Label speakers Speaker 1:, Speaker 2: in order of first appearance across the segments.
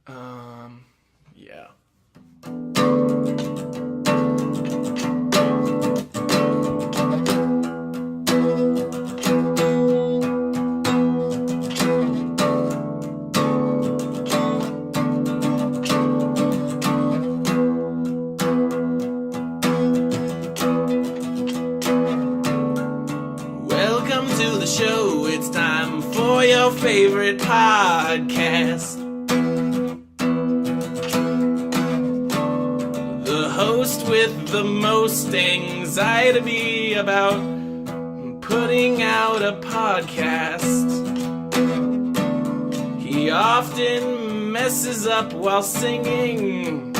Speaker 1: Yeah. Welcome to the show. It's time for your favorite podcast. The host with the most anxiety about putting out a podcast. He often messes up while singing.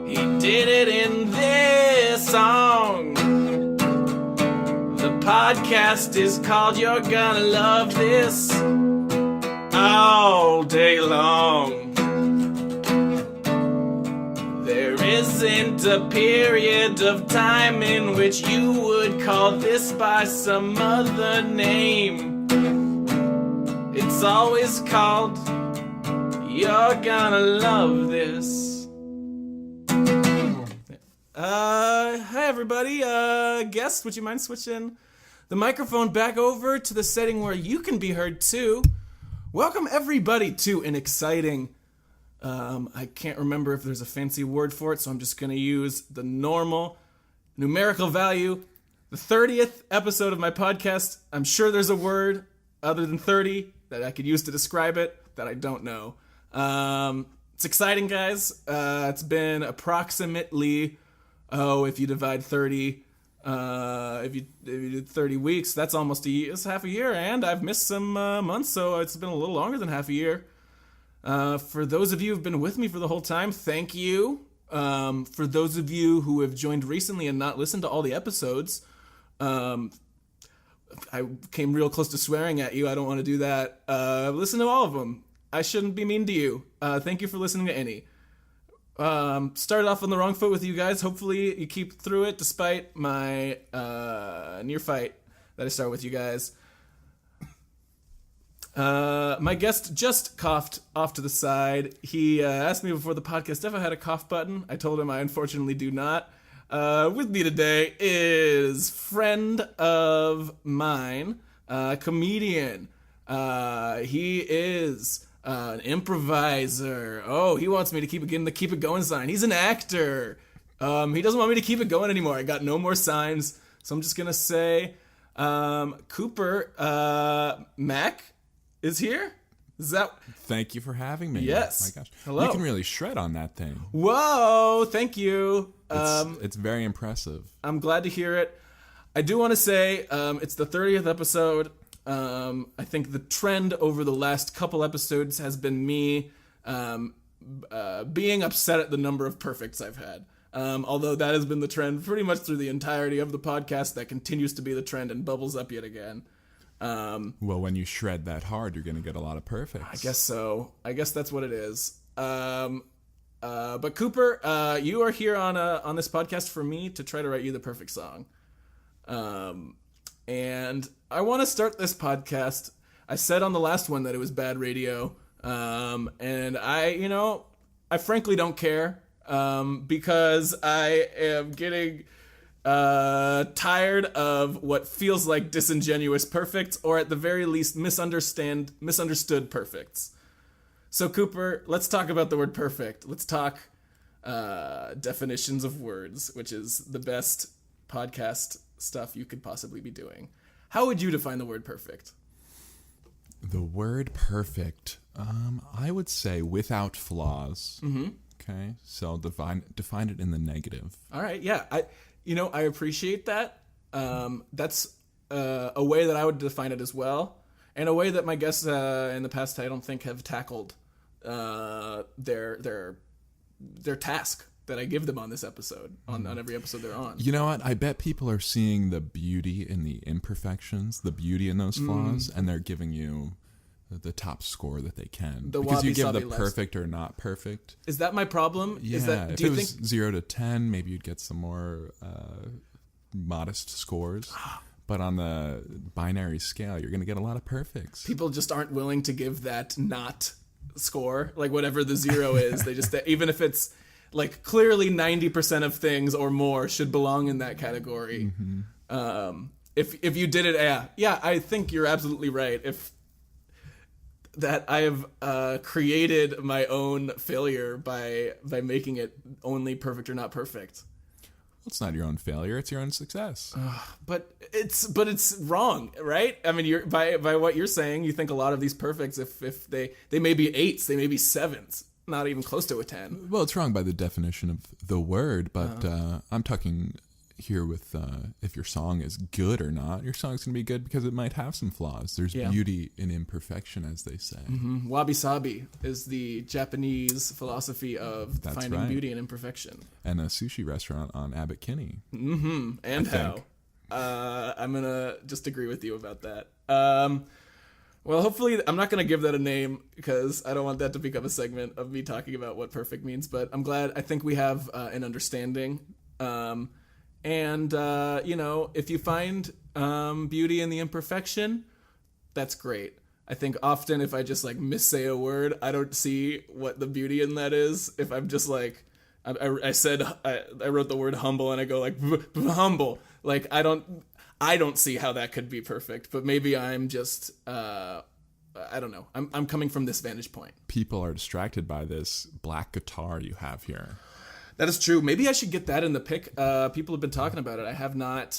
Speaker 1: He did it in this song. The podcast is called You're Gonna Love This all day long. There isn't a period of time in which you would call this by some other name. It's always called You're Gonna Love This. Hi everybody. Guest, would you mind switching the microphone back over to the setting where you can be heard too? Welcome everybody to an exciting, I can't remember if there's a fancy word for it, so I'm just going to use the normal numerical value, the 30th episode of my podcast. I'm sure there's a word other than 30 that I could use to describe it that I don't know. It's exciting, guys. It's been approximately, if you divide 30, if you did 30 weeks, that's almost a year. It's half a year, and I've missed some months, so it's been a little longer than half a year. For those of you who've been with me for the whole time, thank you. For those of you who have joined recently and not listened to all the episodes, I came real close to swearing at you. I don't want to do that. Listen to all of them. I shouldn't be mean to you. Thank you for listening to any. Started off on the wrong foot with you guys. Hopefully you keep through it despite my near fight that I start with you guys. My guest just coughed off to the side. He asked me before the podcast if I had a cough button. I told him I unfortunately do not. With me today is friend of mine, comedian. He is an improviser. Oh, he wants me to keep it going sign. He's an actor. He doesn't want me to keep it going anymore. I got no more signs, so I'm just gonna say, Cooper, Mac is here. Is that?
Speaker 2: Thank you for having me.
Speaker 1: Yes.
Speaker 2: Oh my gosh.
Speaker 1: Hello.
Speaker 2: You can really shred on that thing.
Speaker 1: Whoa! Thank you.
Speaker 2: It's very impressive.
Speaker 1: I'm glad to hear it. I do want to say it's the 30th episode. I think the trend over the last couple episodes has been me being upset at the number of perfects I've had. Although that has been the trend pretty much through the entirety of the podcast, that continues to be the trend and bubbles up yet again.
Speaker 2: Well, when you shred that hard, you're going to get a lot of perfects.
Speaker 1: I guess so. I guess that's what it is. But Cooper, you are here on this podcast for me to try to write you the perfect song. And I want to start this podcast. I said on the last one that it was bad radio. And I frankly don't care. Because I am getting tired of what feels like disingenuous perfects, or at the very least misunderstood perfects. So Cooper, let's talk about the word perfect. Let's talk definitions of words, which is the best podcast stuff you could possibly be doing. How would you define the word perfect?
Speaker 2: The word perfect, I would say without flaws.
Speaker 1: Mm-hmm.
Speaker 2: Okay, so define it in the negative.
Speaker 1: All right, yeah, I appreciate that. That's a way that I would define it as well, and a way that my guests in the past I don't think have tackled their task that I give them on this episode, on every episode they're on.
Speaker 2: You know what? I bet people are seeing the beauty in the imperfections, the beauty in those flaws, and they're giving you the top score that they can. Because you give the perfect or not perfect.
Speaker 1: Is that my problem?
Speaker 2: Yeah,
Speaker 1: Is that,
Speaker 2: if it was 0 to 10, maybe you'd get some more modest scores. But on the binary scale, you're going to get a lot of perfects.
Speaker 1: People just aren't willing to give that not score, like whatever the 0 is. They just, even if it's like clearly 90% of things or more should belong in that category. If you did it, yeah, I think you're absolutely right. If that I have created my own failure by making it only perfect or not perfect.
Speaker 2: It's not your own failure; it's your own success.
Speaker 1: But it's wrong, right? I mean, you're by what you're saying, you think a lot of these perfects, if they may be 8s, they may be 7s, not even close to a 10.
Speaker 2: Well, it's wrong by the definition of the word, but I'm talking here with if your song is good or not. Your song's gonna be good because it might have some flaws. There's beauty in imperfection, as they say.
Speaker 1: Wabi sabi is the Japanese philosophy of finding beauty in imperfection.
Speaker 2: And a sushi restaurant on Abbot Kinney.
Speaker 1: And how? I'm gonna just agree with you about that. Well, hopefully, I'm not gonna give that a name because I don't want that to become a segment of me talking about what perfect means. But I'm glad. I think we have an understanding. And, if you find beauty in the imperfection, that's great. I think often if I just like missay a word, I don't see what the beauty in that is. If I'm just like, I wrote the word humble and I go like, humble. Like, I don't see how that could be perfect, but maybe I'm just, I don't know. I'm coming from this vantage point.
Speaker 2: People are distracted by this black guitar you have here.
Speaker 1: That is true. Maybe I should get that in the pick. People have been talking about it. I have not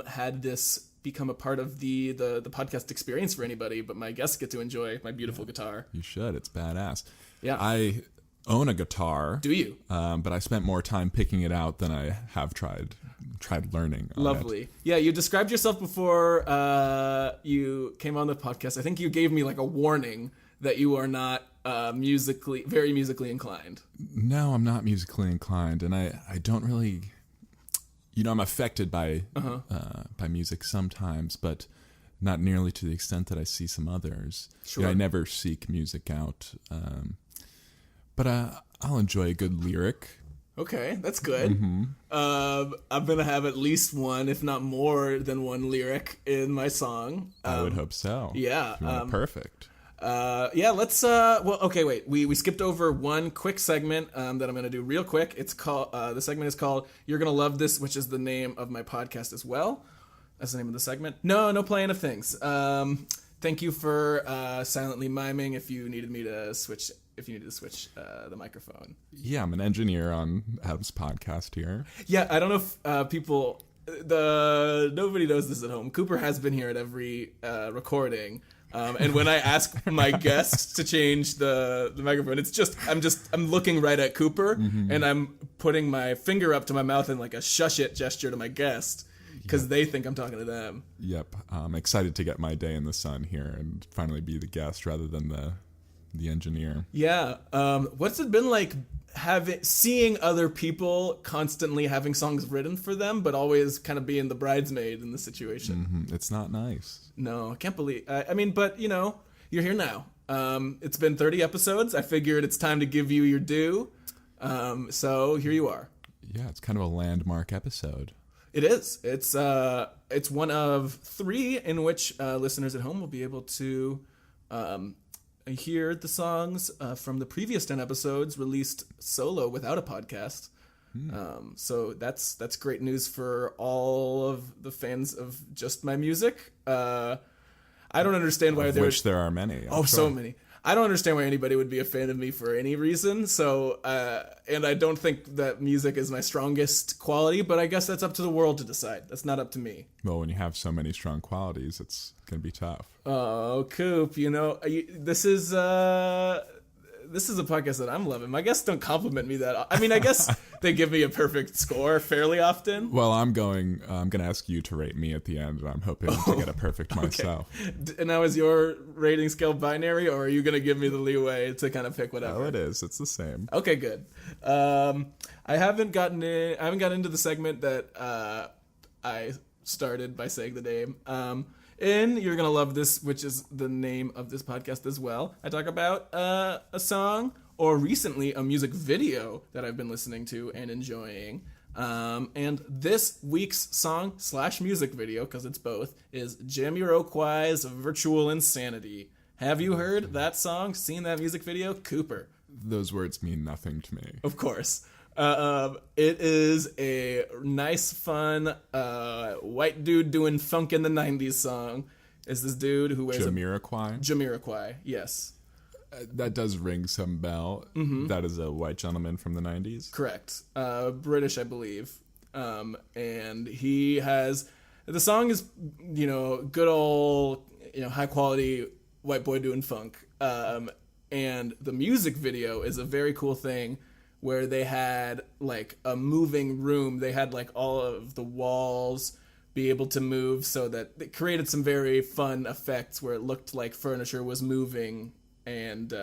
Speaker 1: had this become a part of the podcast experience for anybody, but my guests get to enjoy my beautiful guitar.
Speaker 2: You should. It's badass.
Speaker 1: Yeah.
Speaker 2: I own a guitar.
Speaker 1: Do you?
Speaker 2: But I spent more time picking it out than I have tried learning on
Speaker 1: Lovely.
Speaker 2: it.
Speaker 1: Yeah, you described yourself before you came on the podcast. I think you gave me like a warning that you are not very musically inclined.
Speaker 2: No, I'm not musically inclined, and I don't really, I'm affected by music sometimes, but not nearly to the extent that I see some others.
Speaker 1: Sure.
Speaker 2: I never seek music out, but I'll enjoy a good lyric.
Speaker 1: Okay, that's good. I'm gonna have at least one, if not more than one lyric in my song.
Speaker 2: I would hope so.
Speaker 1: Yeah.
Speaker 2: If you want it perfect.
Speaker 1: Let's, okay, wait, we skipped over one quick segment, that I'm going to do real quick. It's called, the segment is called You're Gonna Love This, which is the name of my podcast as well. That's the name of the segment. No playing of things. Thank you for, silently miming if you needed to switch the microphone.
Speaker 2: Yeah, I'm an engineer on Adam's podcast here.
Speaker 1: Yeah, I don't know if, nobody knows this at home. Cooper has been here at every, recording. And when I ask my guests to change the microphone, it's just I'm looking right at Cooper and I'm putting my finger up to my mouth in like a shush it gesture to my guest because they think I'm talking to them.
Speaker 2: Yep, I'm excited to get my day in the sun here and finally be the guest rather than the engineer.
Speaker 1: Yeah, what's it been like seeing other people constantly having songs written for them, but always kind of being the bridesmaid in the situation?
Speaker 2: It's not nice.
Speaker 1: No, I can't believe. I mean, but you're here now. It's been 30 episodes. I figured it's time to give you your due. So here you are.
Speaker 2: Yeah, it's kind of a landmark episode.
Speaker 1: It is. It's one of 3 in which listeners at home will be able to hear the songs from the previous 10 episodes released solo without a podcast. So that's great news for all of the fans of just my music. I don't understand why
Speaker 2: there are many. I'm sure.
Speaker 1: So many. I don't understand why anybody would be a fan of me for any reason. So, and I don't think that music is my strongest quality, but I guess that's up to the world to decide. That's not up to me.
Speaker 2: Well, when you have so many strong qualities, it's going to be tough.
Speaker 1: Oh, Coop, this is a podcast that I'm loving. My guests don't compliment me that. I mean, I guess they give me a perfect score fairly often.
Speaker 2: Well, I'm going to ask you to rate me at the end, and I'm hoping to get a perfect myself.
Speaker 1: And now, is your rating scale binary, or are you going to give me the leeway to kind of pick whatever?
Speaker 2: Oh, it is. It's the same.
Speaker 1: Okay, good. I haven't gotten into the segment that I started by saying the name. And You're Gonna Love This, which is the name of this podcast as well. I talk about a song, or recently a music video that I've been listening to and enjoying. And this week's song / music video, because it's both, is Jamiroquai's Virtual Insanity. Have you heard that song? Seen that music video? Cooper.
Speaker 2: Those words mean nothing to me.
Speaker 1: Of course. It is a nice, fun, white dude doing funk in the 90s song. Is this dude who wears Jamiroquai, yes.
Speaker 2: That does ring some bell. Mm-hmm. That is a white gentleman from the 90s?
Speaker 1: Correct. British, I believe. And he has... The song is, good old, high quality white boy doing funk. And the music video is a very cool thing where they had like a moving room. They had like all of the walls be able to move so that it created some very fun effects where it looked like furniture was moving. And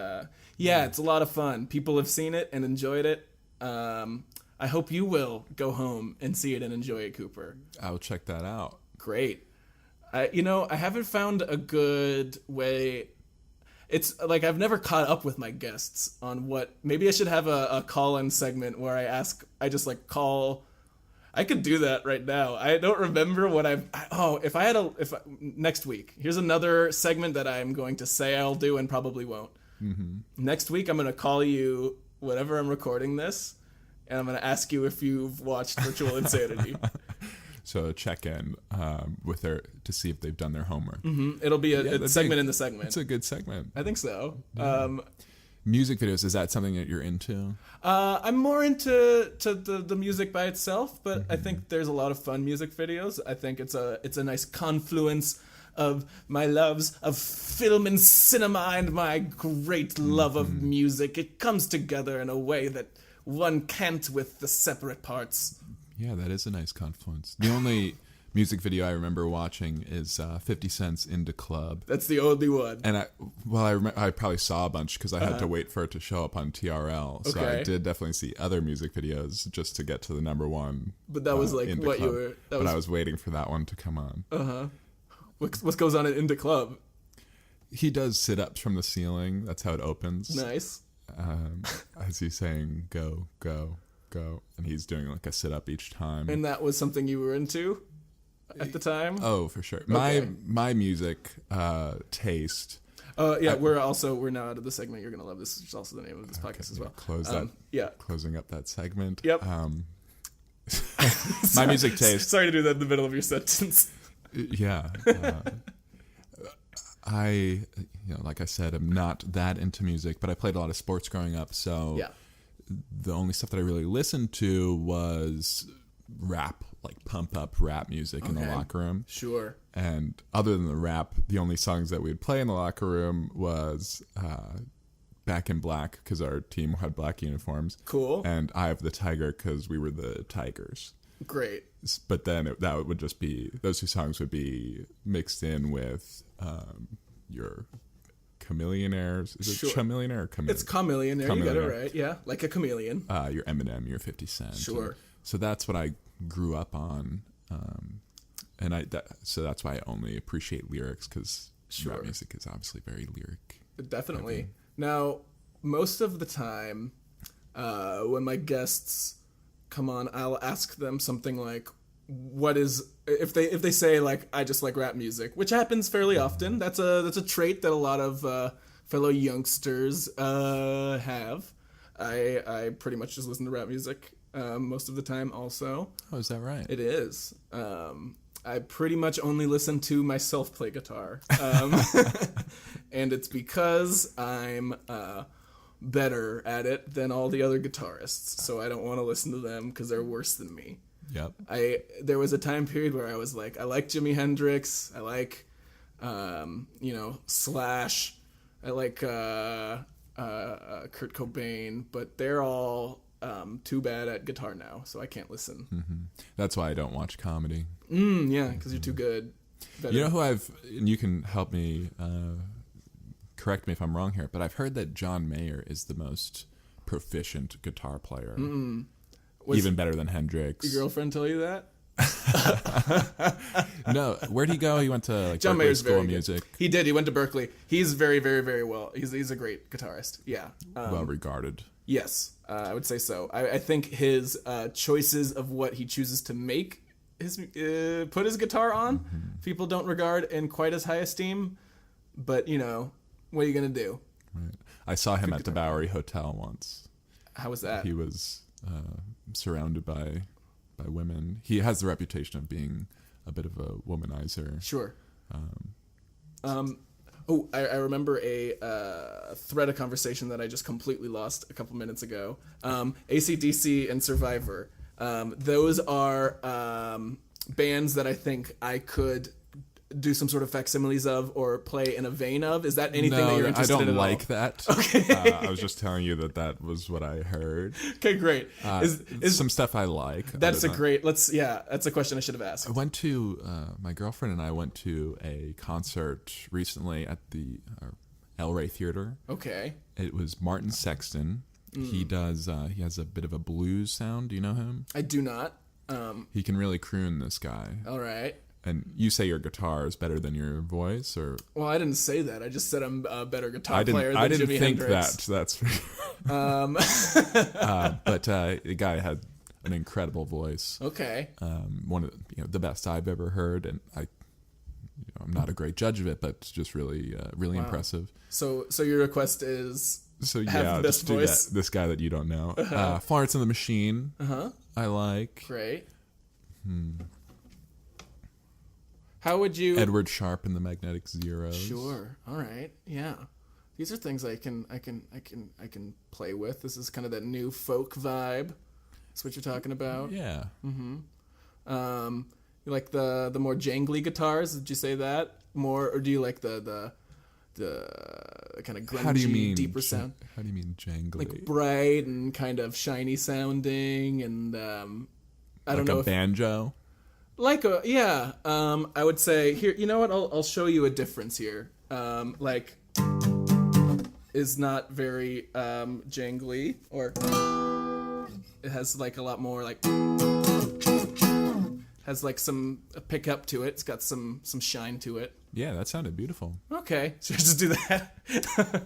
Speaker 1: it's a lot of fun. People have seen it and enjoyed it. I hope you will go home and see it and enjoy it, Cooper.
Speaker 2: I'll check that out.
Speaker 1: Great. I haven't found a good way. It's like I've never caught up with my guests on what. Maybe I should have a call-in segment where I just call. I could do that right now. I don't remember what next week. Here's another segment that I'm going to say I'll do and probably won't. Mm-hmm. Next week I'm going to call you whenever I'm recording this, and I'm going to ask you if you've watched Virtual Insanity.
Speaker 2: So a check-in with their to see if they've done their homework.
Speaker 1: Mm-hmm. It'll be a segment in the segment.
Speaker 2: It's a good segment.
Speaker 1: I think so.
Speaker 2: Yeah. Music videos, is that something that you're into?
Speaker 1: I'm more into the music by itself, but I think there's a lot of fun music videos. I think it's a nice confluence of my loves of film and cinema and my great love of music. It comes together in a way that one can't with the separate parts.
Speaker 2: Yeah, that is a nice confluence. The only music video I remember watching is 50 Cent's Into Club.
Speaker 1: That's the only one.
Speaker 2: And I probably saw a bunch because I had to wait for it to show up on TRL. So I did definitely see other music videos just to get to the number one.
Speaker 1: But that was like
Speaker 2: Into
Speaker 1: what
Speaker 2: Club.
Speaker 1: you were...
Speaker 2: But I was waiting for that one to come on.
Speaker 1: Uh-huh. What goes on in Into Club?
Speaker 2: He does sit-ups from the ceiling. That's how it opens.
Speaker 1: Nice.
Speaker 2: As he's saying, go, go, go. And he's doing like a sit-up each time.
Speaker 1: And that was something you were into at the time?
Speaker 2: Oh, for sure. Okay. My music taste.
Speaker 1: We're now out of the segment. You're gonna love this. It's also the name of this podcast as well.
Speaker 2: Closing up that segment.
Speaker 1: Yep.
Speaker 2: My music taste.
Speaker 1: Sorry to do that in the middle of your sentence.
Speaker 2: Yeah. I, like I said, I'm not that into music, but I played a lot of sports growing up. So the only stuff that I really listened to was rap, like pump up rap music in the locker room.
Speaker 1: Sure.
Speaker 2: And other than the rap, the only songs that we'd play in the locker room was Back in Black, because our team had black uniforms.
Speaker 1: Cool.
Speaker 2: And Eye of the Tiger, because we were the Tigers.
Speaker 1: Great.
Speaker 2: But then that would just be, those two songs would be mixed in with your Chameleonaires. Is it Chameleonaire or Chameleon?
Speaker 1: It's Chameleonaire. You got it right. Yeah, like a chameleon.
Speaker 2: Your Eminem, your 50 Cent.
Speaker 1: Sure.
Speaker 2: So that's what I grew up on, so that's why I only appreciate lyrics, because rap music is obviously very lyric.
Speaker 1: Definitely.
Speaker 2: heavy.
Speaker 1: Now, most of the time, when my guests come on, I'll ask them something like, "What is?" If they say like, "I just like rap music," which happens fairly often. That's a trait that a lot of fellow youngsters have. I pretty much just listen to rap music most of the time. Also,
Speaker 2: oh, is that right?
Speaker 1: It is. I pretty much only listen to myself play guitar, and it's because I'm better at it than all the other guitarists. So I don't want to listen to them because they're worse than me.
Speaker 2: Yep.
Speaker 1: There was a time period where I was like, I like Jimi Hendrix, I like, Slash, I like Kurt Cobain, but they're all too bad at guitar now, so I can't listen.
Speaker 2: Mm-hmm. That's why I don't watch comedy.
Speaker 1: Yeah, because you're too good. Better.
Speaker 2: You know who and you can help me, correct me if I'm wrong here, but I've heard that John Mayer is the most proficient guitar player. Even better than Hendrix.
Speaker 1: Your girlfriend tell you that?
Speaker 2: No. Where'd he go? He went to
Speaker 1: John
Speaker 2: Berklee
Speaker 1: Mayer's
Speaker 2: School of
Speaker 1: very
Speaker 2: Music.
Speaker 1: Good. He did. He went to Berklee. He's very, very, very well. He's a great guitarist. Yeah.
Speaker 2: Well regarded.
Speaker 1: Yes, I would say so. I think his choices of what he chooses to make put his guitar on, people don't regard in quite as high esteem. But what are you going to do?
Speaker 2: Right. I saw him at the Bowery Hotel once.
Speaker 1: How was that?
Speaker 2: He was surrounded by women. He has the reputation of being a bit of a womanizer.
Speaker 1: Sure. I remember a thread of conversation that I just completely lost a couple minutes ago. AC/DC and Survivor. Those are bands that I think I could do some sort of facsimiles of or play in a vein of. Is that anything that you're interested in at all?
Speaker 2: I don't like that. Okay. I was just telling you that was what I heard.
Speaker 1: Okay, great. Is
Speaker 2: some stuff I like.
Speaker 1: That's that's a question I should have asked.
Speaker 2: I went to, my girlfriend and I went to a concert recently at the El Rey Theater.
Speaker 1: Okay.
Speaker 2: It was Martin Sexton. He has a bit of a blues sound. Do you know him?
Speaker 1: I do not.
Speaker 2: He can really croon, this guy.
Speaker 1: All right.
Speaker 2: And you say your guitar is better than your voice, or?
Speaker 1: Well, I didn't say that. I just said I'm a better guitar player than Jimi Hendrix.
Speaker 2: That's but the guy had an incredible voice.
Speaker 1: Okay.
Speaker 2: One of the best I've ever heard, and I'm not a great judge of it, but just really impressive.
Speaker 1: So your request is have the best voice?
Speaker 2: This guy that you don't know. Florence and the Machine. I like.
Speaker 1: Great. How would you?
Speaker 2: Edward Sharpe and the Magnetic Zeros.
Speaker 1: Sure. All right. Yeah. These are things I can play with. This is kind of that new folk vibe. That's what you're talking about.
Speaker 2: Yeah.
Speaker 1: Mm-hmm. You like the more jangly guitars? Did you say that more, or do you like the kind of grungy, deeper sound?
Speaker 2: How do you mean jangly?
Speaker 1: Like bright and kind of shiny sounding, and I don't know.
Speaker 2: Like a banjo.
Speaker 1: I would say here. You know what? I'll show you a difference here. Is not very jangly, or it has like a lot more like has like some pickup to it. It's got some shine to it.
Speaker 2: Yeah, that sounded beautiful.
Speaker 1: Okay, so just do that.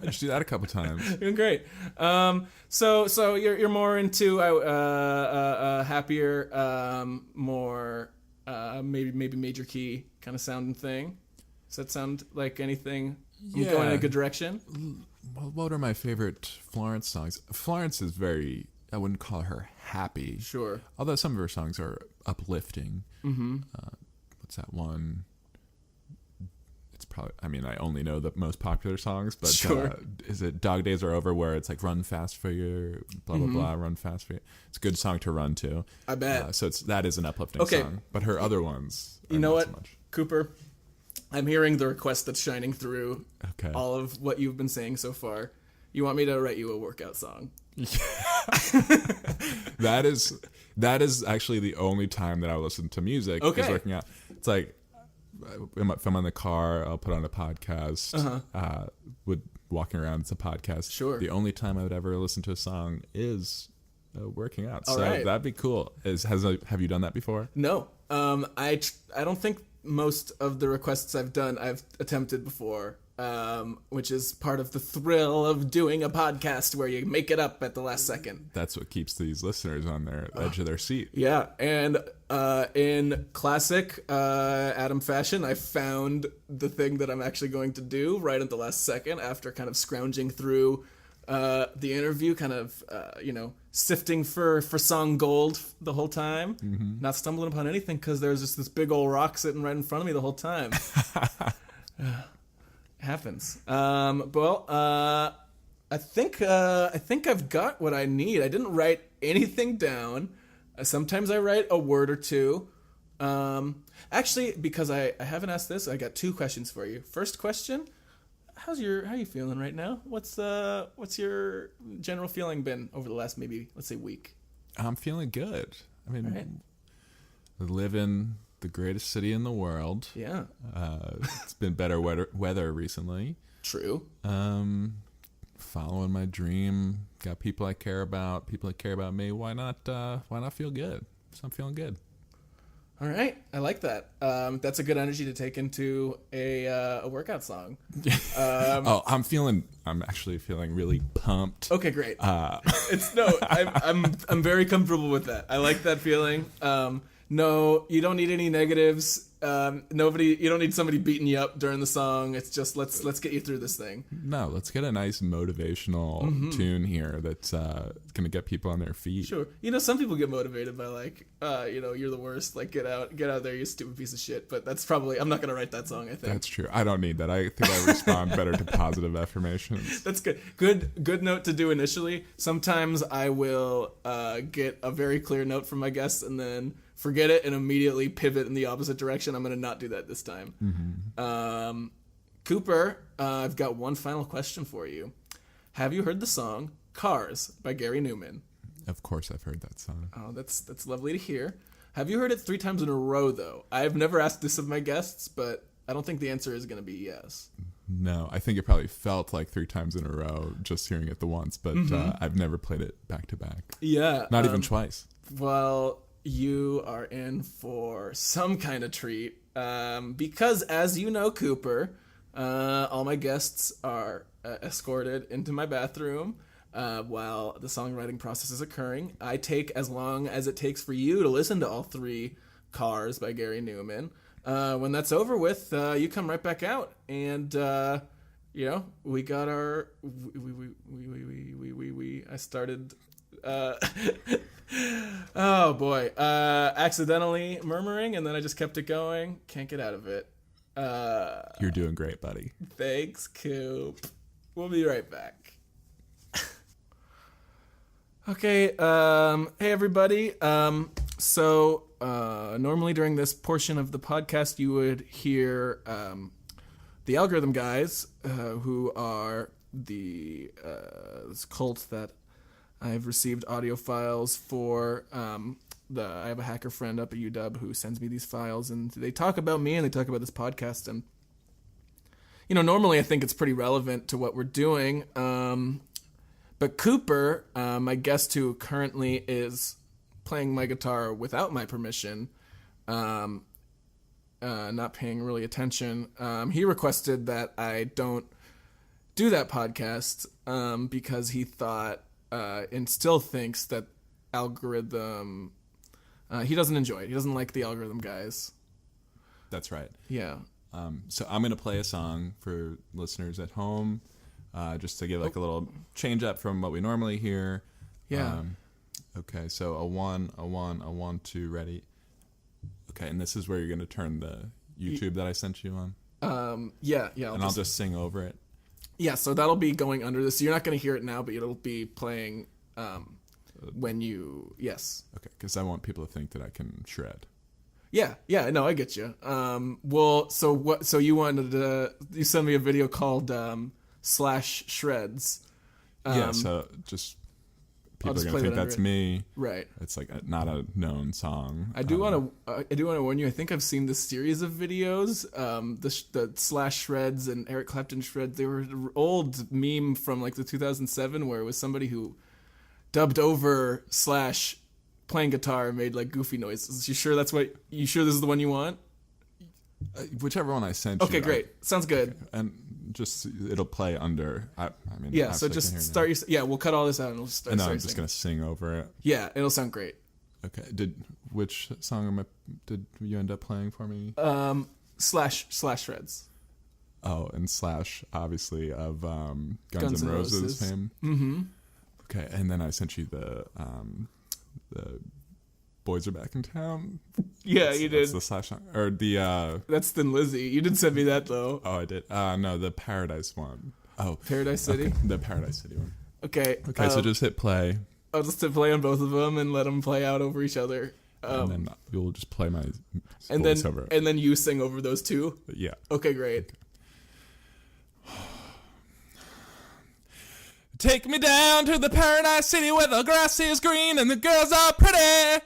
Speaker 2: Just do that a couple times.
Speaker 1: Doing great. So you're more into happier, more maybe major key kind of sounding thing. Does that sound like anything?
Speaker 2: Yeah.
Speaker 1: Going in a good direction?
Speaker 2: Well, what are my favorite Florence songs? Florence is very, I wouldn't call her happy.
Speaker 1: Sure.
Speaker 2: Although some of her songs are uplifting.
Speaker 1: Mm-hmm.
Speaker 2: What's that one? It's probably, I only know the most popular songs, but
Speaker 1: sure.
Speaker 2: Is it Dog Days Are Over, where it's like run fast for your, blah, blah, blah, run fast for you. It's a good song to run to.
Speaker 1: I bet.
Speaker 2: So that is an uplifting song. But her other ones are
Speaker 1: you know
Speaker 2: not
Speaker 1: what,
Speaker 2: so much. Cooper?
Speaker 1: I'm hearing the request that's shining through all of what you've been saying so far. You want me to write you a workout song?
Speaker 2: Yeah. That is actually the only time that I listen to music is working out. It's like if I'm in the car, I'll put on a podcast. Walking around, it's a podcast.
Speaker 1: Sure.
Speaker 2: The only time I would ever listen to a song is working out.
Speaker 1: All
Speaker 2: so
Speaker 1: right.
Speaker 2: That'd be cool. Have you done that before?
Speaker 1: No. I don't think most of the requests I've done I've attempted before, which is part of the thrill of doing a podcast where you make it up at the last second.
Speaker 2: That's what keeps these listeners on their edge of their seat.
Speaker 1: Yeah, and in classic Adam fashion, I found the thing that I'm actually going to do right at the last second after kind of scrounging through the interview, kind of sifting for song gold the whole time, not stumbling upon anything because there's just this big old rock sitting right in front of me the whole time. Happens. I think I've got what I need. I didn't write anything down. Sometimes I write a word or two. Actually, because I haven't asked this, I got two questions for you. First question: how are you feeling right now? What's your general feeling been over the last maybe, let's say, week?
Speaker 2: I'm feeling good.
Speaker 1: Right.
Speaker 2: I live in the greatest city in the world.
Speaker 1: Yeah.
Speaker 2: It's been better weather recently.
Speaker 1: True.
Speaker 2: Following my dream. Got people I care about. People that care about me. Why not feel good? So I'm feeling good.
Speaker 1: All right, I like that. That's a good energy to take into a workout song.
Speaker 2: I'm actually feeling really pumped.
Speaker 1: Okay, great. I'm very comfortable with that. I like that feeling. No, you don't need any negatives. You don't need somebody beating you up during the song. It's just let's get you through this thing.
Speaker 2: No, let's get a nice motivational tune here that's gonna get people on their feet.
Speaker 1: Sure. Some people get motivated by like, you're the worst. Like, get out there, you stupid piece of shit. But that's probably, I'm not gonna write that song. I think
Speaker 2: that's true. I don't need that. I think I respond better to positive affirmations.
Speaker 1: That's good. Good note to do initially. Sometimes I will get a very clear note from my guests and then forget it and immediately pivot in the opposite direction. I'm going to not do that this time. Mm-hmm. Cooper, I've got one final question for you. Have you heard the song Cars by Gary Newman?
Speaker 2: Of course I've heard that song.
Speaker 1: Oh, that's lovely to hear. Have you heard it 3 times in a row, though? I've never asked this of my guests, but I don't think the answer is going to be yes.
Speaker 2: No, I think it probably felt like 3 times in a row just hearing it the once, but I've never played it back to back.
Speaker 1: Yeah.
Speaker 2: Not even twice.
Speaker 1: Well, you are in for some kind of treat because, as you know, Cooper, all my guests are escorted into my bathroom while the songwriting process is occurring. I take as long as it takes for you to listen to all 3 Cars by Gary Newman. When that's over with, you come right back out, and we got our I started. Oh boy, accidentally murmuring, and then I just kept it going. Can't get out of it.
Speaker 2: You're doing great, buddy.
Speaker 1: Thanks, Coop. We'll be right back. Okay. Hey everybody. So normally during this portion of the podcast, you would hear the Algorithm Guys, who are this cult that I've received audio files for. I have a hacker friend up at UW who sends me these files, and they talk about me and they talk about this podcast. And normally I think it's pretty relevant to what we're doing. But Cooper, my guest who currently is playing my guitar without my permission, not paying really attention, he requested that I don't do that podcast because he thought and still thinks that algorithm he doesn't enjoy it. He doesn't like the Algorithm Guys.
Speaker 2: That's right.
Speaker 1: Yeah.
Speaker 2: So I'm going to play a song for listeners at home just to give a little change up from what we normally hear.
Speaker 1: Yeah.
Speaker 2: Okay, so a 1, a 1, a 1, 2, ready. Okay, and this is where you're going to turn the YouTube that I sent you on?
Speaker 1: Yeah.
Speaker 2: I'll just sing over it.
Speaker 1: Yeah, so that'll be going under this. So you're not going to hear it now, but it'll be playing when you... Yes.
Speaker 2: Okay, because I want people to think that I can shred.
Speaker 1: Yeah, no, I get you. So you wanted to... You sent me a video called /Shreds.
Speaker 2: Yeah, so just... People are going to think that's me.
Speaker 1: Right.
Speaker 2: It's like not a known song.
Speaker 1: I do want to warn you. I think I've seen this series of videos, the /Shreds and Eric Clapton Shreds. They were an old meme from like the 2007 where it was somebody who dubbed over / playing guitar and made like goofy noises. You sure this is the one you want?
Speaker 2: Whichever one I sent you.
Speaker 1: Okay, great. Sounds good.
Speaker 2: Okay. And just it'll play under.
Speaker 1: Yeah. So just start your. Yeah, we'll cut all this out and we'll start.
Speaker 2: And I'm just gonna sing over it.
Speaker 1: Yeah, it'll sound great.
Speaker 2: Okay. Which song did you end up playing for me?
Speaker 1: /Shreds.
Speaker 2: Oh, and / obviously of Guns N' Roses fame.
Speaker 1: Mm-hmm.
Speaker 2: Okay, and then I sent you the Boys Are Back in Town.
Speaker 1: Yeah, you did.
Speaker 2: That's the / song. Or the...
Speaker 1: That's Thin Lizzy. You did send me that, though.
Speaker 2: Oh, I did. No, the Paradise one. Oh.
Speaker 1: Paradise City?
Speaker 2: Okay, the Paradise City one.
Speaker 1: Okay.
Speaker 2: Okay, so just hit play.
Speaker 1: I'll just hit play on both of them and let them play out over each other.
Speaker 2: And then you'll just play my
Speaker 1: voice over it. And then you sing over those two?
Speaker 2: Yeah.
Speaker 1: Okay, great.
Speaker 2: Okay. Take me down to the Paradise City where the grass is green and the girls are pretty.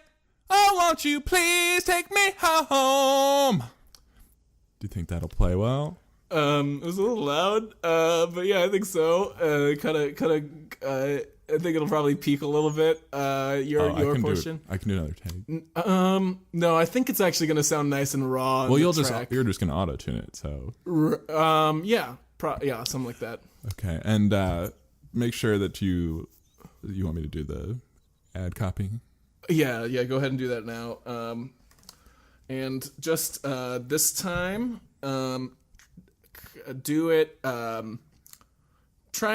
Speaker 2: Oh, won't you please take me home? Do you think that'll play well?
Speaker 1: It was a little loud, but yeah, I think so. I think it'll probably peak a little bit. Your portion.
Speaker 2: I can do another take.
Speaker 1: No, I think it's actually gonna sound nice and raw.
Speaker 2: Well, you're just gonna auto tune it, so.
Speaker 1: Yeah, something like that.
Speaker 2: Okay, and make sure that you want me to do the ad copy.
Speaker 1: Yeah, go ahead and do that now. And just this time, do it. Try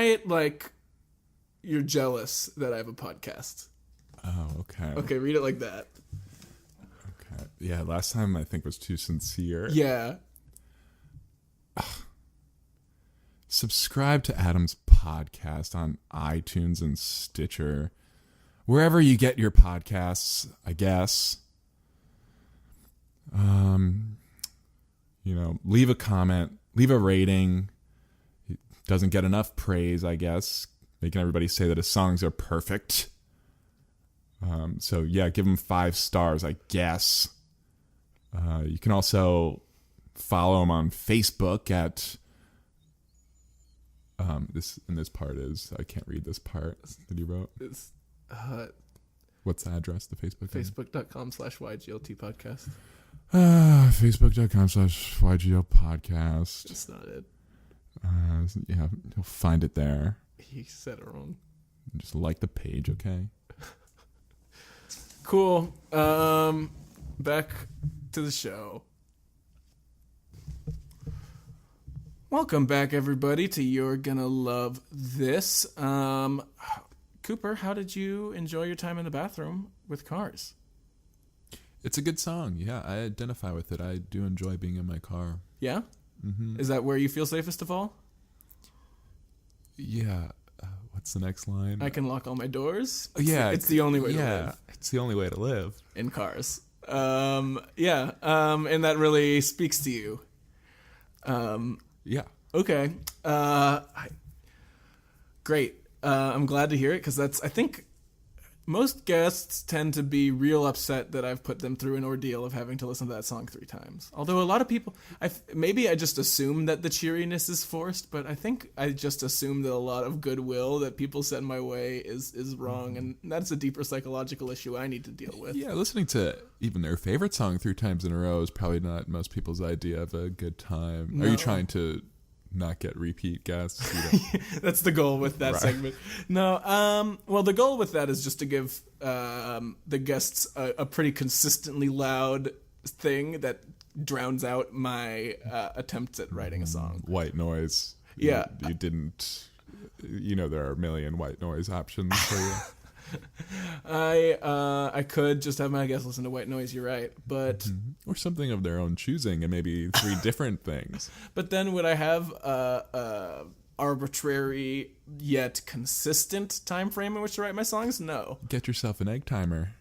Speaker 1: it like you're jealous that I have a podcast.
Speaker 2: Oh, okay.
Speaker 1: Okay, read it like that.
Speaker 2: Okay. Yeah, last time I think was too sincere.
Speaker 1: Yeah.
Speaker 2: Subscribe to Adam's podcast on iTunes and Stitcher. Wherever you get your podcasts, I guess. Leave a comment, leave a rating. It doesn't get enough praise, I guess, making everybody say that his songs are perfect. So yeah, give him 5 stars, I guess. You can also follow him on Facebook at this part is I can't read this part that he wrote.
Speaker 1: It's
Speaker 2: what's the address? The Facebook.
Speaker 1: Facebook.com/YGLT podcast.
Speaker 2: Facebook.com/YGL podcast.
Speaker 1: That's not it.
Speaker 2: Yeah, you'll find it there.
Speaker 1: He said it wrong.
Speaker 2: Just like the page, okay?
Speaker 1: Cool. Back to the show. Welcome back, everybody, to You're Gonna Love This. Cooper, how did you enjoy your time in the bathroom with Cars?
Speaker 2: It's a good song. Yeah, I identify with it. I do enjoy being in my car.
Speaker 1: Yeah?
Speaker 2: Mm-hmm.
Speaker 1: Is that where you feel safest of all?
Speaker 2: Yeah. What's the next line?
Speaker 1: I can lock all my doors.
Speaker 2: It's
Speaker 1: the only way to live.
Speaker 2: It's the only way to live.
Speaker 1: In Cars. And that really speaks to you.
Speaker 2: Yeah.
Speaker 1: Okay. Great. I'm glad to hear it because I think most guests tend to be real upset that I've put them through an ordeal of having to listen to that song 3 times. Although a lot of people, maybe I just assume that the cheeriness is forced, but I think I just assume that a lot of goodwill that people send my way is wrong, and that's a deeper psychological issue I need to deal with.
Speaker 2: Yeah, listening to even their favorite song 3 times in a row is probably not most people's idea of a good time. No. Are you trying to not get repeat guests?
Speaker 1: That's the goal with that segment. No, well, the goal with that is just to give the guests a pretty consistently loud thing that drowns out my attempts at writing a song.
Speaker 2: White noise.
Speaker 1: Yeah.
Speaker 2: You didn't... there are a million white noise options for you.
Speaker 1: I could just have my guests listen to white noise, you're right, but
Speaker 2: or something of their own choosing, and maybe 3 different things.
Speaker 1: But then would I have arbitrary yet consistent time frame in which to write my songs? No.
Speaker 2: Get yourself an egg timer.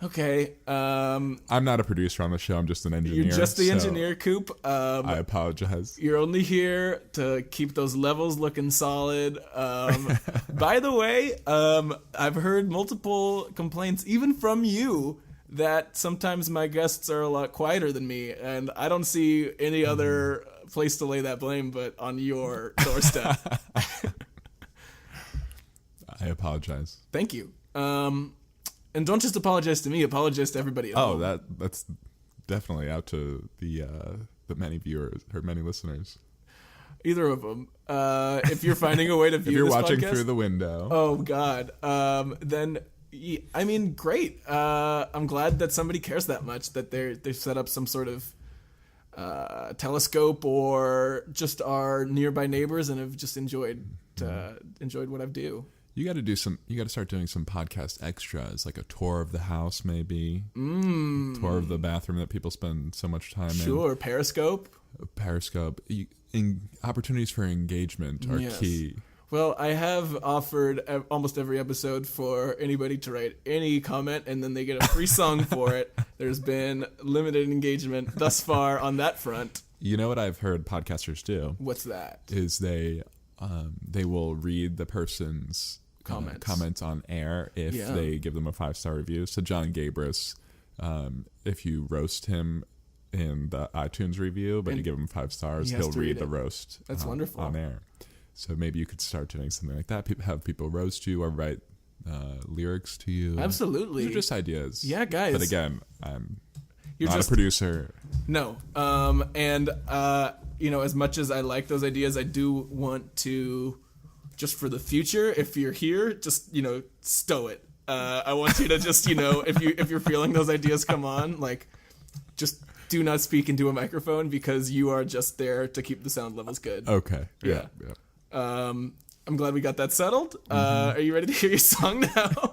Speaker 1: Okay.
Speaker 2: I'm not a producer on the show. I'm just an engineer.
Speaker 1: You're just the engineer, Coop.
Speaker 2: I apologize.
Speaker 1: You're only here to keep those levels looking solid. By the way, I've heard multiple complaints, even from you, that sometimes my guests are a lot quieter than me, and I don't see any other place to lay that blame but on your doorstep.
Speaker 2: I apologize.
Speaker 1: Thank you. And don't just apologize to me, apologize to everybody else.
Speaker 2: Oh, that's definitely out to the many viewers or many listeners.
Speaker 1: Either of them. If you're finding a way to view
Speaker 2: if you're
Speaker 1: this
Speaker 2: watching
Speaker 1: podcast,
Speaker 2: through the window.
Speaker 1: Oh, God. Then, I mean, great. I'm glad that somebody cares that much, that they've set up some sort of telescope or just are nearby neighbors and have just enjoyed what I do.
Speaker 2: You got to start doing some podcast extras, like a tour of the house, maybe. Tour of the bathroom that people spend so much time in.
Speaker 1: Sure, Periscope.
Speaker 2: Opportunities for engagement are key.
Speaker 1: Well, I have offered almost every episode for anybody to write any comment, and then they get a free song for it. There's been limited engagement thus far on that front.
Speaker 2: You know what I've heard podcasters do?
Speaker 1: What's that?
Speaker 2: Is they will read the person's comments on air if they give them a 5-star review. So John Gabris, if you roast him in the iTunes review, but you give him 5 stars, he'll read the roast.
Speaker 1: That's wonderful.
Speaker 2: On air. So maybe you could start doing something like that. Have people roast you or write lyrics to you.
Speaker 1: Absolutely.
Speaker 2: They're just ideas.
Speaker 1: Yeah, guys.
Speaker 2: But again, You're not a producer.
Speaker 1: No. As much as I like those ideas, I do want to, just for the future, if you're here, just, stow it. I want you to just, if you're feeling those ideas come on, like, just do not speak into a microphone because you are just there to keep the sound levels good.
Speaker 2: Okay. Yeah.
Speaker 1: I'm glad we got that settled. Are you ready to hear your song now?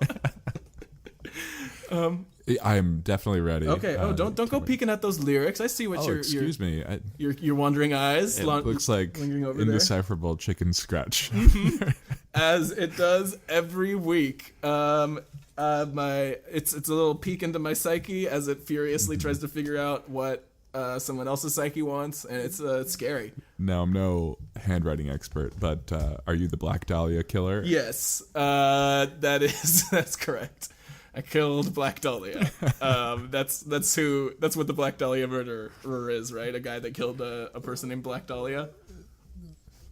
Speaker 2: I am definitely ready.
Speaker 1: Okay. Don't go peeking at those lyrics. I see what
Speaker 2: excuse me.
Speaker 1: Your wandering eyes.
Speaker 2: It looks like indecipherable chicken scratch.
Speaker 1: As it does every week. It's a little peek into my psyche as it furiously tries to figure out what someone else's psyche wants, and it's scary.
Speaker 2: Now, I'm no handwriting expert, but are you the Black Dahlia killer?
Speaker 1: Yes, that's correct. I killed Black Dahlia. That's what the Black Dahlia murderer is, right? A guy that killed a person named Black Dahlia.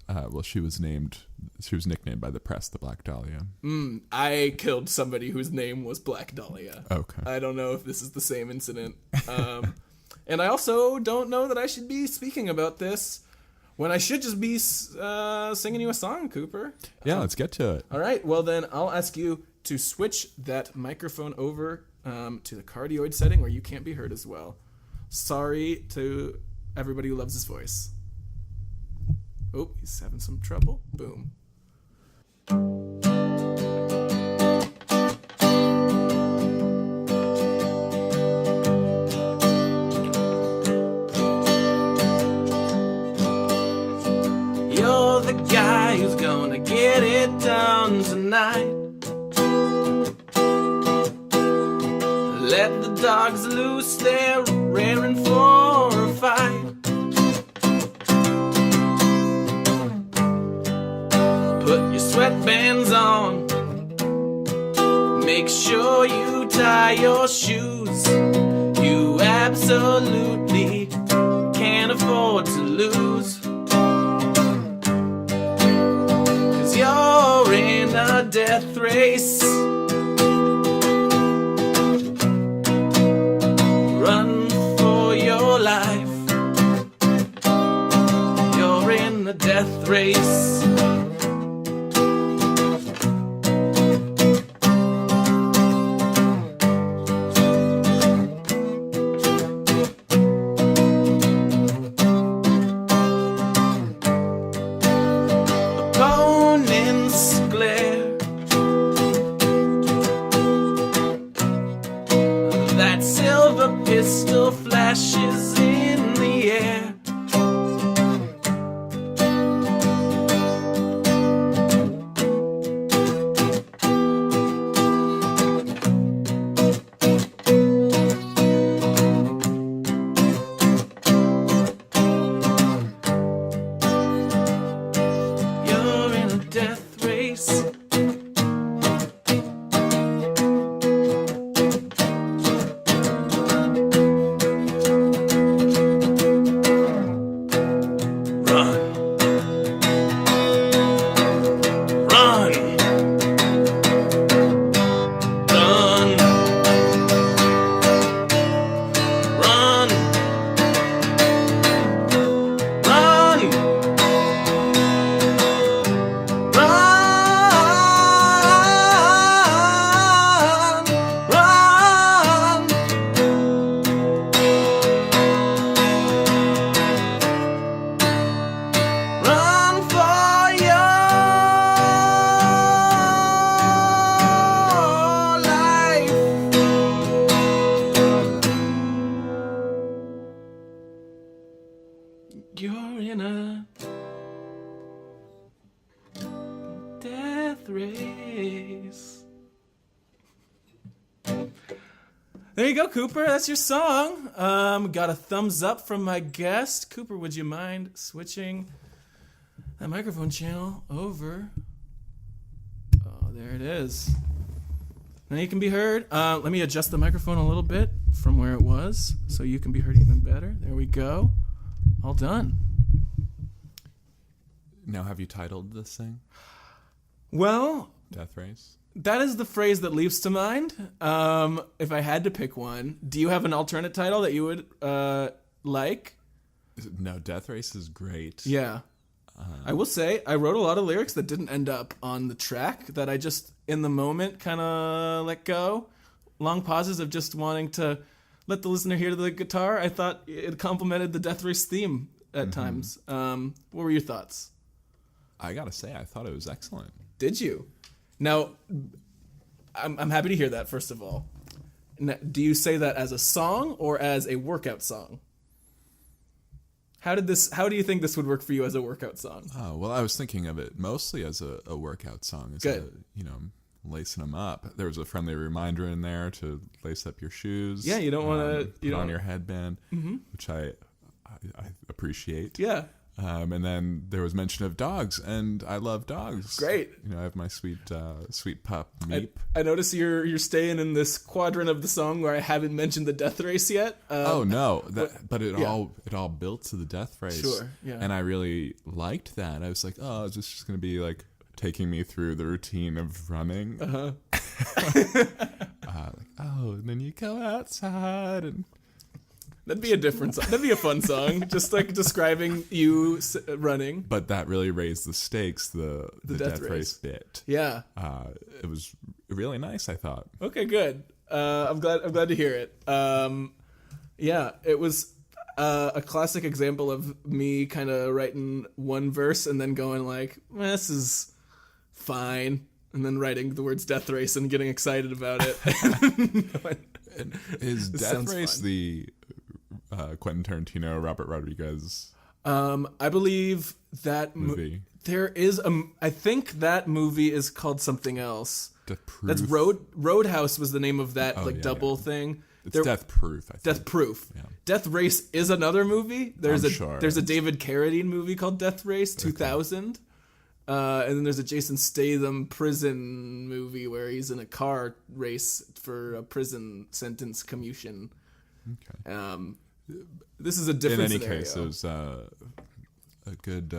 Speaker 2: Well, she was nicknamed by the press the Black Dahlia.
Speaker 1: I killed somebody whose name was Black Dahlia.
Speaker 2: Okay.
Speaker 1: I don't know if this is the same incident. And I also don't know that I should be speaking about this when I should just be singing you a song, Cooper.
Speaker 2: Yeah, let's get to it.
Speaker 1: All right. Well, then I'll ask you to switch that microphone over to the cardioid setting where you can't be heard as well. Sorry to everybody who loves his voice. Oh, he's having some trouble. Boom. You're the guy who's gonna get it done tonight. Let the dogs loose, they're raring for a fight. Put your sweatbands on. Make sure you tie your shoes. You absolutely can't afford to lose. 'Cause you're in a death race. Run for your life. You're in a death race. Opponents glare. That silver pistol flashes in the air. You're in a death race. Run. Run. Run. Run. Run. Run. Run for your life. You're in a death race. There you go, Cooper. That's your song. Got a thumbs up from my guest. Cooper, would you mind switching that microphone channel over? Oh, there it is. Now you can be heard. Let me adjust the microphone a little bit from where it was so you can be heard even better. There we go. All done.
Speaker 2: Now, have you titled this thing?
Speaker 1: Well,
Speaker 2: Death Race?
Speaker 1: that is the phrase that leaps to mind. If I had to pick one, do you have an alternate title that you would like?
Speaker 2: No, Death Race is great.
Speaker 1: Yeah. I will say, I wrote a lot of lyrics that didn't end up on the track that I just, in the moment, kind of let go. Long pauses of just wanting to let the listener hear the guitar. I thought it complemented the Death Race theme at times. What were your thoughts?
Speaker 2: I gotta say, I thought it was excellent.
Speaker 1: Did you? Now, I'm happy to hear that, first of all. Now, do you say that as a song or as a workout song? How do you think this would work for you as a workout song?
Speaker 2: Oh, well, I was thinking of it mostly as a workout song. As
Speaker 1: Good.
Speaker 2: Lacing them up. There was a friendly reminder in there to lace up your shoes.
Speaker 1: Yeah, you don't want to...
Speaker 2: Put on your headband, which I appreciate.
Speaker 1: Yeah.
Speaker 2: And then there was mention of dogs, and I love dogs.
Speaker 1: Great.
Speaker 2: I have my sweet pup, Meep.
Speaker 1: I notice you're staying in this quadrant of the song where I haven't mentioned the Death Race yet.
Speaker 2: Oh no, but it all built to the Death Race.
Speaker 1: Sure, yeah.
Speaker 2: And I really liked that. I was like, oh, is this just going to be like taking me through the routine of running? And then you go outside and...
Speaker 1: That'd be a different song. That'd be a fun song, just like describing you running.
Speaker 2: But that really raised the stakes, the Death Race bit.
Speaker 1: Yeah.
Speaker 2: It was really nice, I thought.
Speaker 1: Okay, good. I'm glad to hear it. Yeah, it was a classic example of me kind of writing one verse and then going like, this is fine, and then writing the words Death Race and getting excited about it.
Speaker 2: Is Death Race
Speaker 1: fun.
Speaker 2: The Quentin Tarantino, Robert Rodriguez
Speaker 1: I believe that
Speaker 2: movie?
Speaker 1: There is I think that movie is called something else.
Speaker 2: Death Proof?
Speaker 1: That's Roadhouse was the name of that double thing.
Speaker 2: It's Death Proof, I think.
Speaker 1: Death Proof.
Speaker 2: Yeah.
Speaker 1: Death Race is another movie. There's a David Carradine movie called Death Race 2000. And then there's a Jason Statham prison movie where he's in a car race for a prison sentence commutation.
Speaker 2: Okay.
Speaker 1: This is a different
Speaker 2: In any
Speaker 1: scenario.
Speaker 2: case, it was a good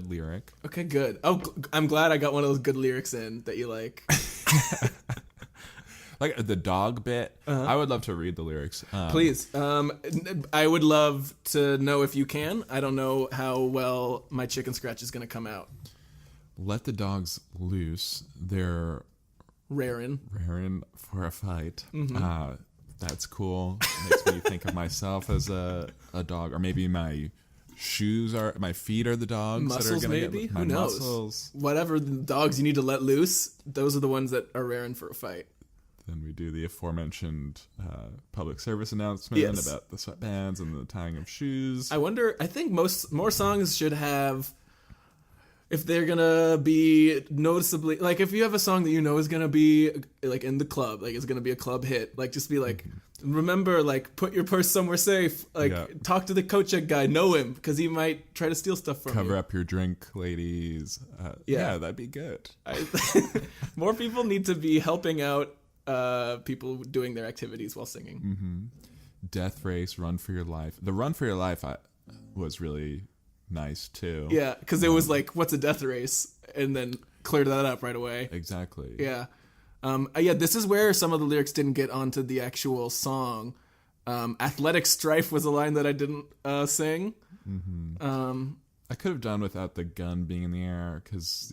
Speaker 2: lyric.
Speaker 1: Okay, good. Oh, I'm glad I got one of those good lyrics in that you like.
Speaker 2: Like the dog bit. I would love to read the lyrics.
Speaker 1: Please. I would love to know if you can. I don't know how well my chicken scratch is going to come out.
Speaker 2: Let the dogs loose. They're
Speaker 1: raring
Speaker 2: for a fight. That's cool. Makes me think of myself as a dog, or maybe my feet are the dogs.
Speaker 1: Muscles,
Speaker 2: that are gonna
Speaker 1: maybe.
Speaker 2: Get my
Speaker 1: Who knows?
Speaker 2: Muscles.
Speaker 1: Whatever the dogs you need to let loose, those are the ones that are raring for a fight.
Speaker 2: Then we do the aforementioned public service announcement about the sweatbands and the tying of shoes.
Speaker 1: I think more songs should have, if they're gonna be noticeably, like if you have a song that you know is gonna be like in the club, like it's gonna be a club hit, like just be like, remember, like put your purse somewhere safe, like talk to the coat check guy, know him because he might try to steal stuff from you.
Speaker 2: Cover up your drink, ladies. Yeah, that'd be good.
Speaker 1: More people need to be helping out people doing their activities while singing.
Speaker 2: Death Race, Run for Your Life. The Run for Your Life was really nice too.
Speaker 1: Yeah, because it was like, what's a death race? And then cleared that up right away.
Speaker 2: Exactly.
Speaker 1: Yeah. This is where some of the lyrics didn't get onto the actual song. Athletic Strife was a line that I didn't sing.
Speaker 2: I could have done without the gun being in the air because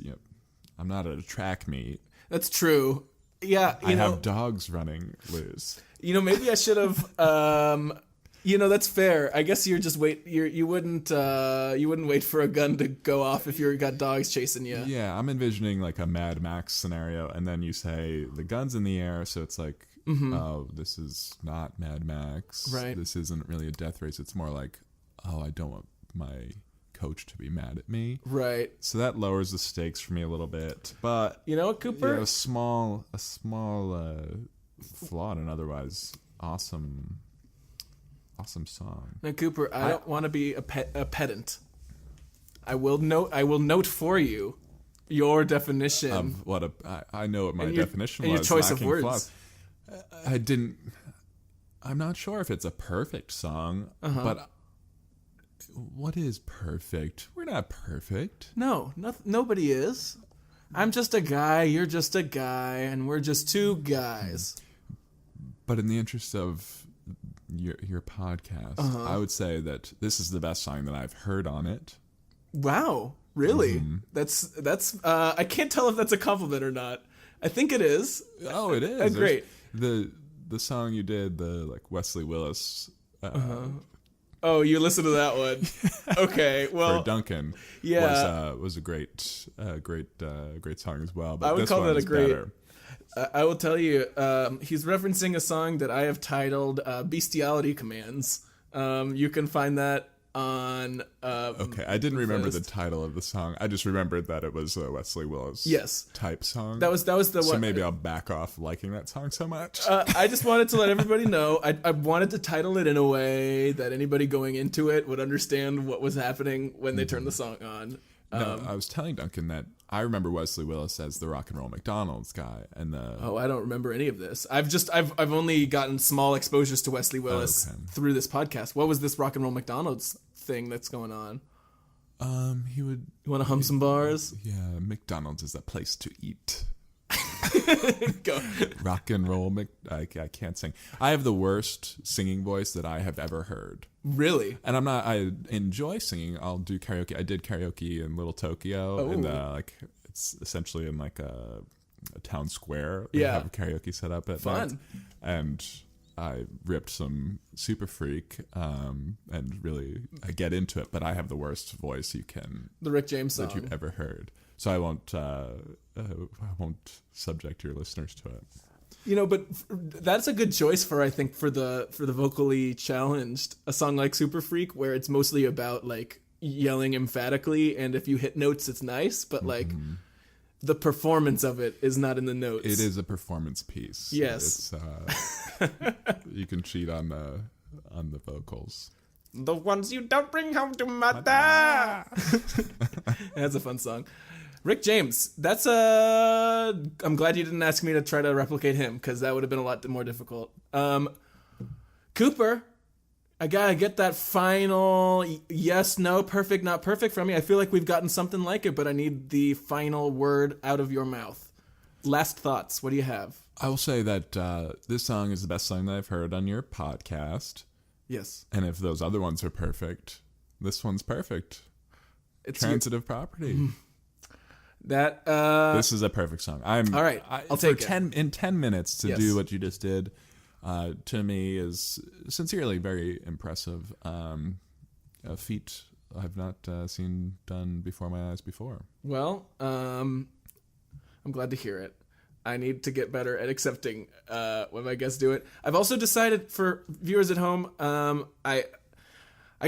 Speaker 2: I'm not at a track meet.
Speaker 1: That's true. Yeah,
Speaker 2: I have dogs running loose.
Speaker 1: Maybe I should have. That's fair. I guess you're just you wouldn't wait for a gun to go off if you got dogs chasing you.
Speaker 2: Yeah, I'm envisioning like a Mad Max scenario, and then you say the gun's in the air, so it's like, oh, this is not Mad Max.
Speaker 1: Right.
Speaker 2: This isn't really a death race. It's more like, oh, I don't want my coach to be mad at me.
Speaker 1: Right.
Speaker 2: So that lowers the stakes for me a little bit. But
Speaker 1: you know what, Cooper?
Speaker 2: A small flaw in an otherwise awesome song.
Speaker 1: Now, Cooper, I don't want to be a pedant. I will note for you your definition
Speaker 2: of what I know what my definition was.
Speaker 1: And your choice of words.
Speaker 2: Flaws. I'm not sure if it's a perfect song, but what is perfect? We're not perfect.
Speaker 1: No, nobody is. I'm just a guy, you're just a guy, and we're just two guys.
Speaker 2: But in the interest of your podcast, I would say that this is the best song that I've heard on it.
Speaker 1: Wow, really? That's I can't tell if that's a compliment or not. I think it is.
Speaker 2: Oh, it is.
Speaker 1: Great.
Speaker 2: The the song you did, the like Wesley Willis.
Speaker 1: Oh, you listened to that one. Okay, well,
Speaker 2: for Duncan, was a great song as well. But
Speaker 1: I would
Speaker 2: this
Speaker 1: call
Speaker 2: one
Speaker 1: that a
Speaker 2: is
Speaker 1: great.
Speaker 2: better.
Speaker 1: I will tell you, he's referencing a song that I have titled "Bestiality Commands." You can find that on.
Speaker 2: Okay, I didn't remember the title of the song. I just remembered that it was a Wesley Willis type song.
Speaker 1: That was the one.
Speaker 2: So maybe I'll back off liking that song so much.
Speaker 1: I just wanted to let everybody know. I wanted to title it in a way that anybody going into it would understand what was happening when they turned the song on.
Speaker 2: No, I was telling Duncan that I remember Wesley Willis as the rock and roll McDonald's guy, and
Speaker 1: I don't remember any of this. I've only gotten small exposures to Wesley Willis through this podcast. What was this rock and roll McDonald's thing that's going on?
Speaker 2: You
Speaker 1: want to hum some bars?
Speaker 2: Yeah, McDonald's is a place to eat.
Speaker 1: Go.
Speaker 2: Rock and roll. I can't sing. I have the worst singing voice that I have ever heard.
Speaker 1: Really?
Speaker 2: And I enjoy singing. I'll do karaoke. I did karaoke in Little Tokyo, and it's essentially in like a town square. They have a karaoke set up at night. And I ripped some Super Freak, and really I get into it. But I have the worst voice
Speaker 1: the Rick James song
Speaker 2: that you've ever heard. So I won't subject your listeners to it.
Speaker 1: You know, but that's a good choice for the vocally challenged. A song like Super Freak, where it's mostly about like yelling emphatically, and if you hit notes, it's nice, but like the performance of it is not in the notes.
Speaker 2: It is a performance piece.
Speaker 1: Yes,
Speaker 2: you can cheat on the vocals.
Speaker 1: The ones you don't bring home to mother. That's a fun song. Rick James, I'm glad you didn't ask me to try to replicate him, because that would have been a lot more difficult. Cooper, I gotta get that final yes, no, perfect, not perfect from you. I feel like we've gotten something like it, but I need the final word out of your mouth. Last thoughts, what do you have?
Speaker 2: I will say that this song is the best song that I've heard on your podcast.
Speaker 1: Yes.
Speaker 2: And if those other ones are perfect, this one's perfect. It's transitive property. This is a perfect song. All right. I'll take it. In 10 minutes to do what you just did, to me is sincerely very impressive. A feat I've not seen done before my eyes before. Well,
Speaker 1: I'm glad to hear it. I need to get better at accepting when my guests do it. I've also decided, for viewers at home, I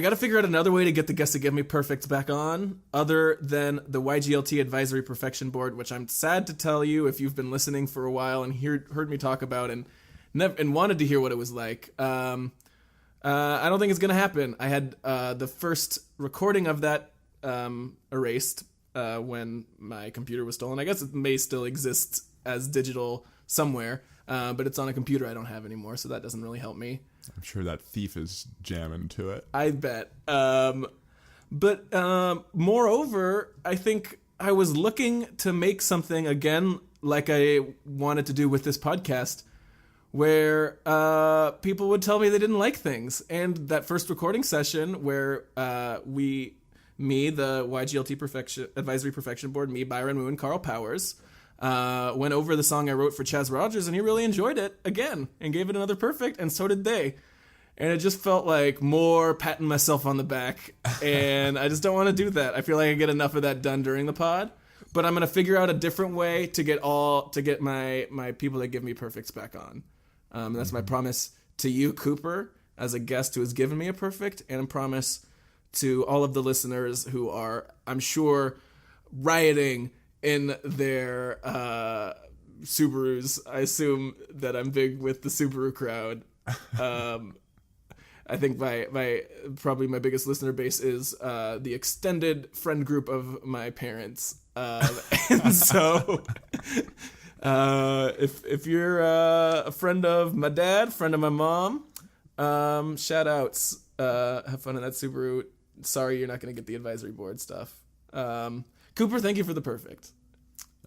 Speaker 1: got to figure out another way to get the guests to give me perfects back on, other than the YGLT Advisory Perfection Board, which I'm sad to tell you, if you've been listening for a while and heard me talk about and wanted to hear what it was like. I don't think it's going to happen. I had the first recording of that erased when my computer was stolen. I guess it may still exist as digital somewhere, but it's on a computer I don't have anymore, so that doesn't really help me.
Speaker 2: I'm sure that thief is jamming to it.
Speaker 1: I bet. But moreover, I think I was looking to make something again like I wanted to do with this podcast, where people would tell me they didn't like things. And that first recording session where the YGLT Advisory Perfection Board, me, Byron Moo, and Carl Powers, went over the song I wrote for Chaz Rogers, and he really enjoyed it again and gave it another perfect, and so did they. And it just felt like more patting myself on the back, and I just don't want to do that. I feel like I get enough of that done during the pod, but I'm going to figure out a different way to get my people that give me perfects back on. And that's my promise to you, Cooper, as a guest who has given me a perfect, and a promise to all of the listeners who are, I'm sure, rioting in their Subarus. I assume that I'm big with the Subaru crowd. I think probably my biggest listener base is the extended friend group of my parents. And so if you're a friend of my dad, friend of my mom, shout outs. Have fun in that Subaru. Sorry you're not going to get the advisory board stuff. Cooper, thank you for the perfect.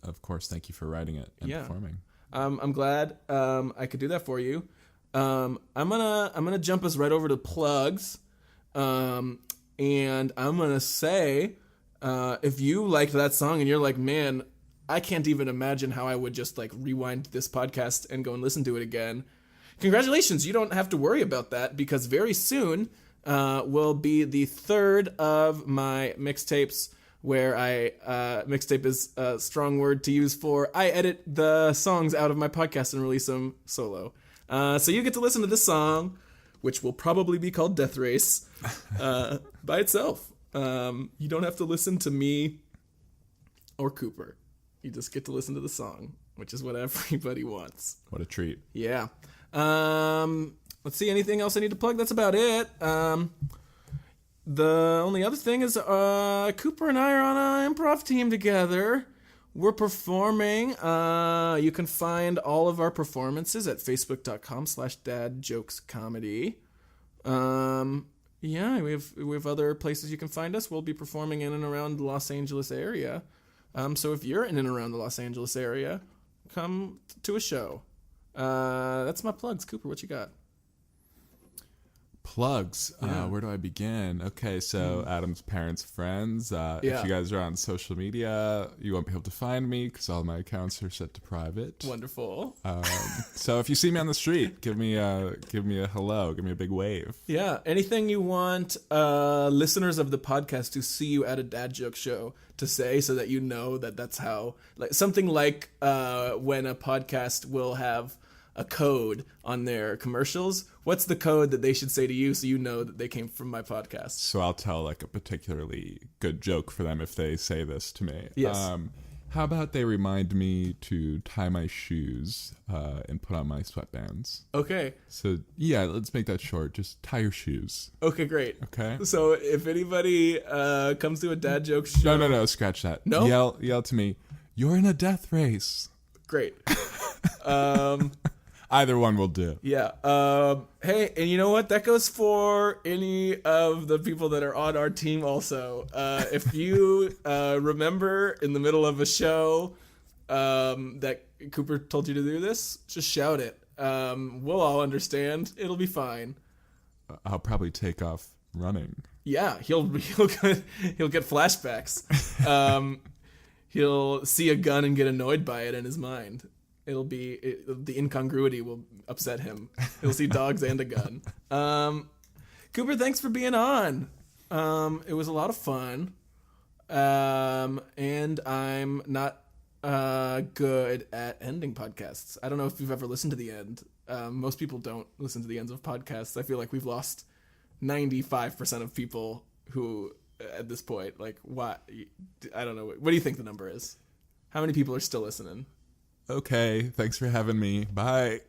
Speaker 2: Of course, thank you for writing it and performing.
Speaker 1: I'm glad I could do that for you. I'm gonna jump us right over to plugs, and I'm gonna say, if you liked that song and you're like, man, I can't even imagine how I would just like rewind this podcast and go and listen to it again, congratulations. You don't have to worry about that because very soon will be the third of my mixtapes where mixtape is a strong word to use for I edit the songs out of my podcast and release them solo. So you get to listen to this song, which will probably be called Death Race, by itself. You don't have to listen to me or Cooper. You just get to listen to the song, which is what everybody wants.
Speaker 2: What a treat.
Speaker 1: Yeah. Let's see, anything else I need to plug? That's about it. The only other thing is Cooper and I are on an improv team together. We're performing. You can find all of our performances at facebook.com/dadjokescomedy. Yeah, we have other places you can find us. We'll be performing in and around the Los Angeles area. So if you're in and around the Los Angeles area, come to a show. That's my plugs. Cooper, what you got?
Speaker 2: Plugs. Where do I begin? Okay, so Adam's parents' friends. If you guys are on social media, you won't be able to find me because all my accounts are set to private.
Speaker 1: Wonderful.
Speaker 2: So if you see me on the street, give me a hello, give me a big wave.
Speaker 1: Yeah, anything you want listeners of the podcast to see you at a dad joke show to say, so that you know that that's how, like something like when a podcast will have a code on their commercials. What's the code that they should say to you so you know that they came from my podcast?
Speaker 2: So I'll tell like a particularly good joke for them if they say this to me.
Speaker 1: Yes.
Speaker 2: How about they remind me to tie my shoes and put on my sweatbands?
Speaker 1: Okay.
Speaker 2: So yeah, let's make that short. Just tie your shoes.
Speaker 1: Okay, great.
Speaker 2: Okay.
Speaker 1: So if anybody comes to a dad joke show...
Speaker 2: No, scratch that.
Speaker 1: No?
Speaker 2: Yell to me, you're in a death race.
Speaker 1: Great.
Speaker 2: Either one will do.
Speaker 1: Yeah. Hey, and you know what? That goes for any of the people that are on our team also. If you remember in the middle of a show that Cooper told you to do this, just shout it. We'll all understand. It'll be fine.
Speaker 2: I'll probably take off running. Yeah,
Speaker 1: he'll get flashbacks. He'll see a gun and get annoyed by it in his mind. The incongruity will upset him. He'll see dogs and a gun. Cooper, thanks for being on. It was a lot of fun. And I'm not good at ending podcasts. I don't know if you've ever listened to the end. Most people don't listen to the ends of podcasts. I feel like we've lost 95% of people who, at this point, like, what? I don't know. What do you think the number is? How many people are still listening?
Speaker 2: Okay, thanks for having me. Bye.